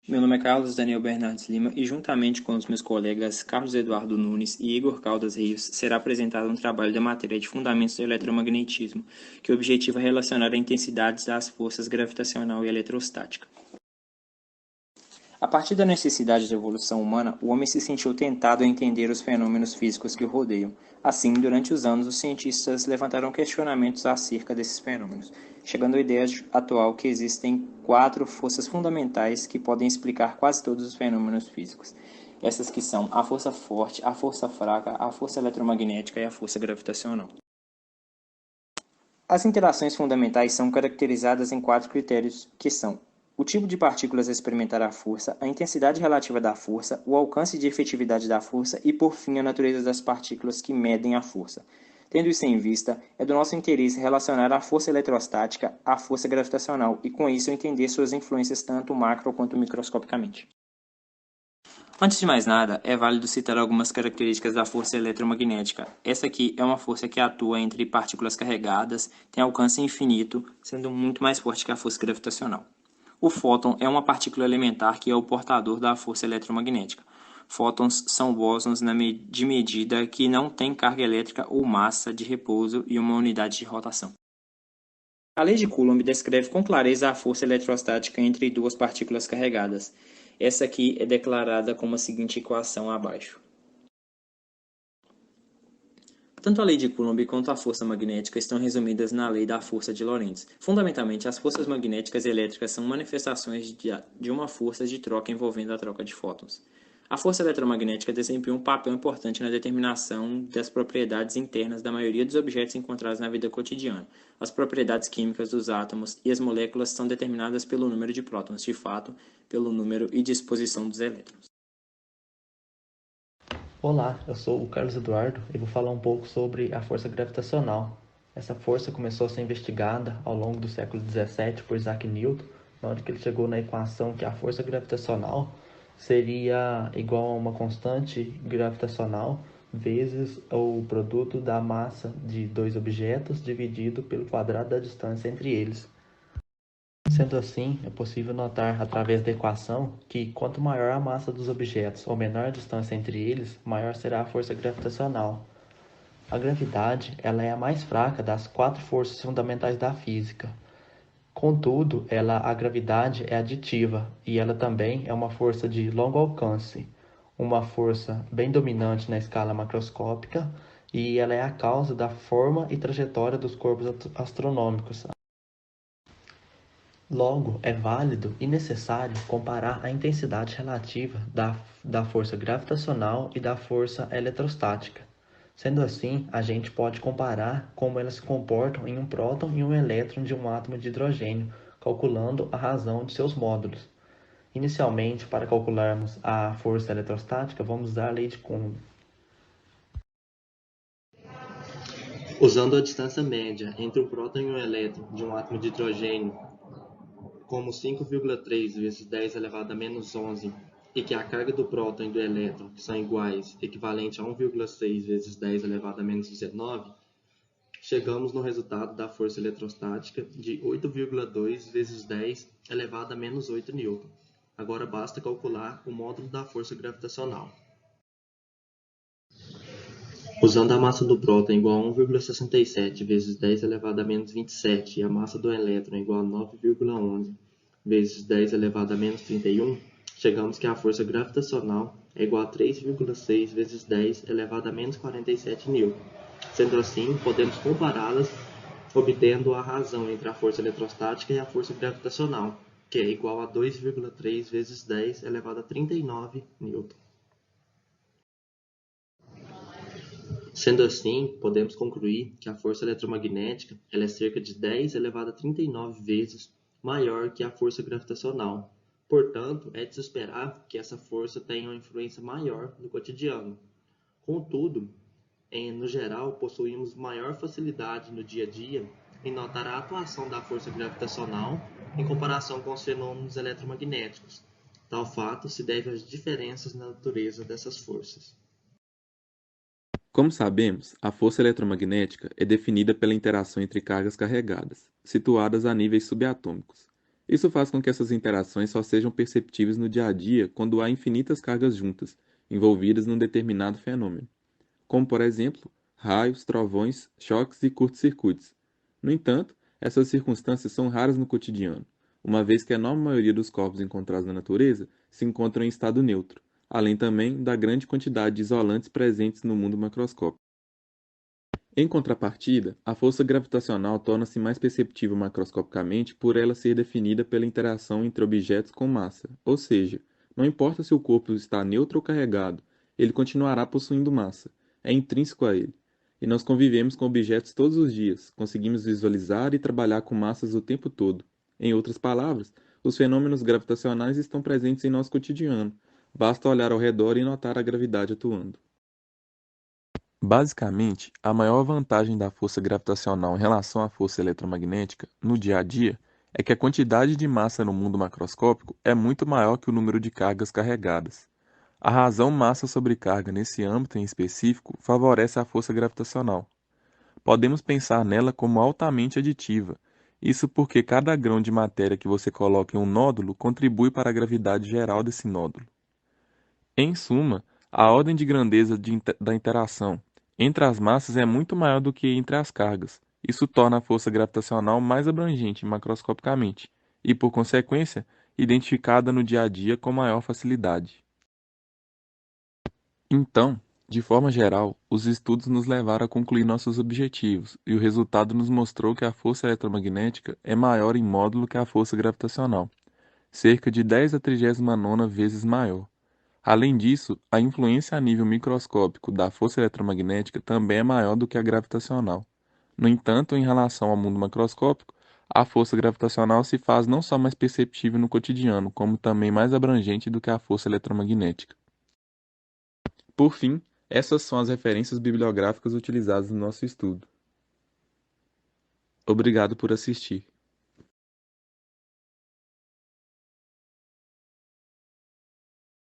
Meu nome é Carlos Daniel Bernardes Lima e, juntamente com os meus colegas Carlos Eduardo Nunes e Igor Caldas Rios, será apresentado um trabalho da matéria de Fundamentos do Eletromagnetismo, que objetiva relacionar a intensidades das forças gravitacional e eletrostática. A partir da necessidade de evolução humana, o homem se sentiu tentado a entender os fenômenos físicos que o rodeiam. Assim, durante os anos, os cientistas levantaram questionamentos acerca desses fenômenos, chegando à ideia atual que existem 4 forças fundamentais que podem explicar quase todos os fenômenos físicos. Essas que são a força forte, a força fraca, a força eletromagnética e a força gravitacional. As interações fundamentais são caracterizadas em 4 critérios, que são o tipo de partículas a experimentar a força, a intensidade relativa da força, o alcance de efetividade da força e, por fim, a natureza das partículas que medem a força. Tendo isso em vista, é do nosso interesse relacionar a força eletrostática à força gravitacional e, com isso, entender suas influências tanto macro quanto microscopicamente. Antes de mais nada, é válido citar algumas características da força eletromagnética. Essa aqui é uma força que atua entre partículas carregadas, tem alcance infinito, sendo muito mais forte que a força gravitacional. O fóton é uma partícula elementar que é o portador da força eletromagnética. Fótons são bósons de medida que não têm carga elétrica ou massa de repouso e uma unidade de rotação. A lei de Coulomb descreve com clareza a força eletrostática entre 2 partículas carregadas. Essa aqui é declarada como a seguinte equação abaixo. Tanto a lei de Coulomb quanto a força magnética estão resumidas na lei da força de Lorentz. Fundamentalmente, as forças magnéticas e elétricas são manifestações de uma força de troca envolvendo a troca de fótons. A força eletromagnética desempenha um papel importante na determinação das propriedades internas da maioria dos objetos encontrados na vida cotidiana. As propriedades químicas dos átomos e as moléculas são determinadas pelo número de prótons, de fato, pelo número e disposição dos elétrons. Olá, eu sou o Carlos Eduardo e vou falar um pouco sobre a força gravitacional. Essa força começou a ser investigada ao longo do século XVII por Isaac Newton, na hora que ele chegou na equação que a força gravitacional seria igual a uma constante gravitacional vezes o produto da massa de 2 objetos dividido pelo quadrado da distância entre eles. Sendo assim, é possível notar através da equação que quanto maior a massa dos objetos ou menor a distância entre eles, maior será a força gravitacional. A gravidade, ela é a mais fraca das 4 forças fundamentais da física. Contudo, a gravidade é aditiva e ela também é uma força de longo alcance, uma força bem dominante na escala macroscópica e ela é a causa da forma e trajetória dos corpos astronômicos. Logo, é válido e necessário comparar a intensidade relativa da força gravitacional e da força eletrostática. Sendo assim, a gente pode comparar como elas se comportam em um próton e um elétron de um átomo de hidrogênio, calculando a razão de seus módulos. Inicialmente, para calcularmos a força eletrostática, vamos usar a lei de Coulomb. Usando a distância média entre um próton e um elétron de um átomo de hidrogênio como 5,3 vezes 10 elevado a menos 11, e que a carga do próton e do elétron, que são iguais, equivalente a 1,6 vezes 10 elevado a menos 19, chegamos no resultado da força eletrostática de 8,2 vezes 10 elevado a menos 8 newton. Agora basta calcular o módulo da força gravitacional. Usando a massa do próton igual a 1,67 vezes 10 elevado a menos 27 e a massa do elétron igual a 9,11 vezes 10 elevado a menos 31, chegamos que a força gravitacional é igual a 3,6 vezes 10 elevado a menos 47 newton. Sendo assim, podemos compará-las obtendo a razão entre a força eletrostática e a força gravitacional, que é igual a 2,3 vezes 10 elevado a 39 newton. Sendo assim, podemos concluir que a força eletromagnética ela é cerca de 10 elevado a 39 vezes maior que a força gravitacional. Portanto, é de se esperar que essa força tenha uma influência maior no cotidiano. Contudo, no geral, possuímos maior facilidade no dia a dia em notar a atuação da força gravitacional em comparação com os fenômenos eletromagnéticos. Tal fato se deve às diferenças na natureza dessas forças. Como sabemos, a força eletromagnética é definida pela interação entre cargas carregadas, situadas a níveis subatômicos. Isso faz com que essas interações só sejam perceptíveis no dia a dia quando há infinitas cargas juntas, envolvidas num determinado fenômeno, como, por exemplo, raios, trovões, choques e curtos-circuitos. No entanto, essas circunstâncias são raras no cotidiano, uma vez que a enorme maioria dos corpos encontrados na natureza se encontram em estado neutro, além também da grande quantidade de isolantes presentes no mundo macroscópico. Em contrapartida, a força gravitacional torna-se mais perceptível macroscopicamente por ela ser definida pela interação entre objetos com massa, ou seja, não importa se o corpo está neutro ou carregado, ele continuará possuindo massa, é intrínseco a ele. E nós convivemos com objetos todos os dias, conseguimos visualizar e trabalhar com massas o tempo todo. Em outras palavras, os fenômenos gravitacionais estão presentes em nosso cotidiano, basta olhar ao redor e notar a gravidade atuando. Basicamente, a maior vantagem da força gravitacional em relação à força eletromagnética no dia a dia é que a quantidade de massa no mundo macroscópico é muito maior que o número de cargas carregadas. A razão massa sobre carga nesse âmbito em específico favorece a força gravitacional. Podemos pensar nela como altamente aditiva, isso porque cada grão de matéria que você coloca em um nódulo contribui para a gravidade geral desse nódulo. Em suma, a ordem de grandeza da interação entre as massas é muito maior do que entre as cargas. Isso torna a força gravitacional mais abrangente macroscopicamente e, por consequência, identificada no dia a dia com maior facilidade. Então, de forma geral, os estudos nos levaram a concluir nossos objetivos, e o resultado nos mostrou que a força eletromagnética é maior em módulo que a força gravitacional, cerca de 10 a 39ª vezes maior. Além disso, a influência a nível microscópico da força eletromagnética também é maior do que a gravitacional. No entanto, em relação ao mundo macroscópico, a força gravitacional se faz não só mais perceptível no cotidiano, como também mais abrangente do que a força eletromagnética. Por fim, essas são as referências bibliográficas utilizadas no nosso estudo. Obrigado por assistir.